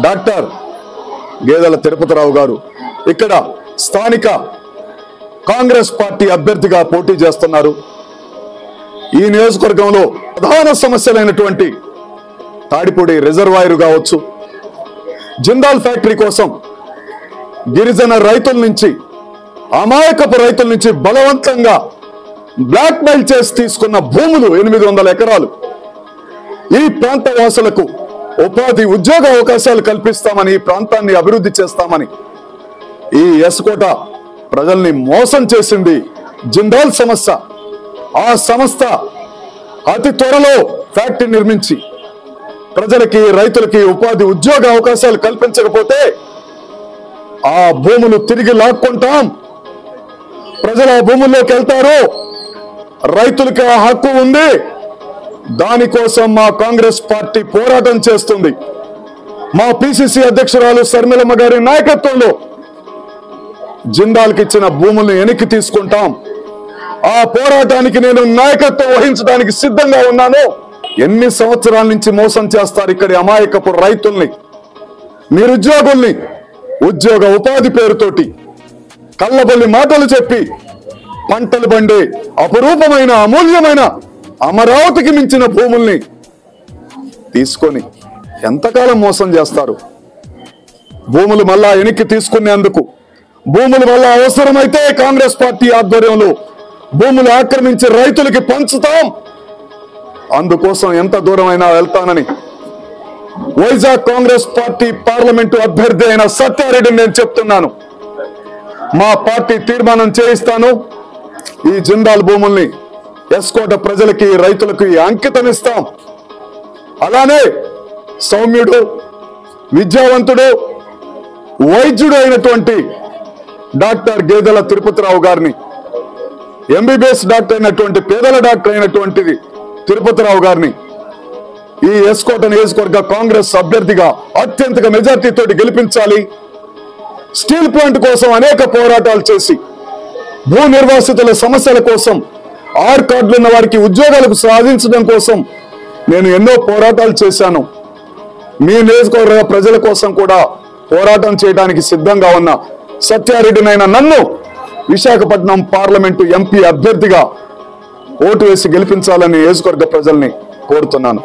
Doctor గేదెల తిరుపతిరావు గారు ఇక్కడ స్థానిక కాంగ్రెస్ పార్టీ అభ్యర్థిగా పోటీ చేస్తున్నారు. ఈ నియోజకవర్గంలో ప్రధాన సమస్యలైనటువంటి తాడిపూడి రిజర్వాయర్ కావచ్చు, జిందాల్ ఫ్యాక్టరీ కోసం గిరిజన రైతుల నుంచి, అమాయకపు రైతుల నుంచి బలవంతంగా బ్లాక్ మెయిల్ చేసి తీసుకున్న భూములు 800 ఎకరాలు, ఈ ప్రాంత వాసులకు ఉపాధి ఉద్యోగ అవకాశాలు కల్పిస్తామని, ఈ ప్రాంతాన్ని అభివృద్ధి చేస్తామని ఈ ఎస్కోట ప్రజల్ని మోసం చేసింది జిందాల్ సంస్థ. ఆ సంస్థ అతి త్వరలో ఫ్యాక్టరీ నిర్మించి ప్రజలకి, రైతులకి ఉపాధి ఉద్యోగ అవకాశాలు కల్పించకపోతే ఆ భూములు తిరిగి లాక్కుంటాం, ప్రజలు ఆ భూముల్లోకి వెళ్తారు, రైతులకి ఆ హక్కు ఉంది. దానికోసం మా కాంగ్రెస్ పార్టీ పోరాటం చేస్తుంది. మా పిసిసి అధ్యక్షురాలు శర్మిలమ్మ గారి నాయకత్వంలో జిందాల్కి ఇచ్చిన భూముల్ని వెనక్కి తీసుకుంటాం. ఆ పోరాటానికి నేను నాయకత్వం వహించడానికి సిద్ధంగా ఉన్నాను. ఎన్ని సంవత్సరాల నుంచి మోసం చేస్తారు ఇక్కడి అమాయకపు రైతుల్ని, నిరుద్యోగుల్ని, ఉద్యోగ ఉపాధి పేరుతోటి కళ్ళబొల్లి మాటలు చెప్పి పంటలు పండే అపురూపమైన అమూల్యమైన అమరావతికి మించిన భూముల్ని తీసుకొని ఎంతకాలం మోసం చేస్తారు? భూములు మళ్ళా వెనక్కి తీసుకునేందుకు, భూములు మళ్ళా అవసరమైతే కాంగ్రెస్ పార్టీ ఆధ్వర్యంలో భూములు ఆక్రమించి రైతులకి పంచుతాం. అందుకోసం ఎంత దూరమైనా వెళ్తానని వైజాగ్ కాంగ్రెస్ పార్టీ పార్లమెంటు అభ్యర్థి అయిన సత్యారెడ్డిని నేను చెప్తున్నాను. మా పార్టీ తీర్మానం చేయిస్తాను. ఈ జిందాల్ భూముల్ని ఎస్కోట ప్రజలకి, రైతులకు అంకితం ఇస్తాం. అలానే సౌమ్యుడు, విద్యావంతుడు, వైద్యుడు అయినటువంటి డాక్టర్ గేదెల తిరుపతిరావు గారిని, ఎంబీబీఎస్ డాక్టర్ అయినటువంటి, పేదల డాక్టర్ అయినటువంటిది తిరుపతిరావు గారిని ఈ ఎస్కోట నియోజకవర్గ కాంగ్రెస్ అభ్యర్థిగా అత్యంత మెజార్టీతో గెలిపించాలి. స్టీల్ ప్లాంట్ కోసం అనేక పోరాటాలు చేసి, భూ నిర్వాసితుల సమస్యల కోసం, ఆర్ కార్డులు ఉన్న వారికి ఉద్యోగాలకు సాధించడం కోసం నేను ఎన్నో పోరాటాలు చేశాను. మీ నియోజకవర్గ ప్రజల కోసం కూడా పోరాటం చేయడానికి సిద్ధంగా ఉన్న సత్యారెడ్డినైన నన్ను విశాఖపట్నం పార్లమెంటు ఎంపీ అభ్యర్థిగా ఓటు వేసి గెలిపించాలని నియోజకవర్గ ప్రజల్ని కోరుతున్నాను.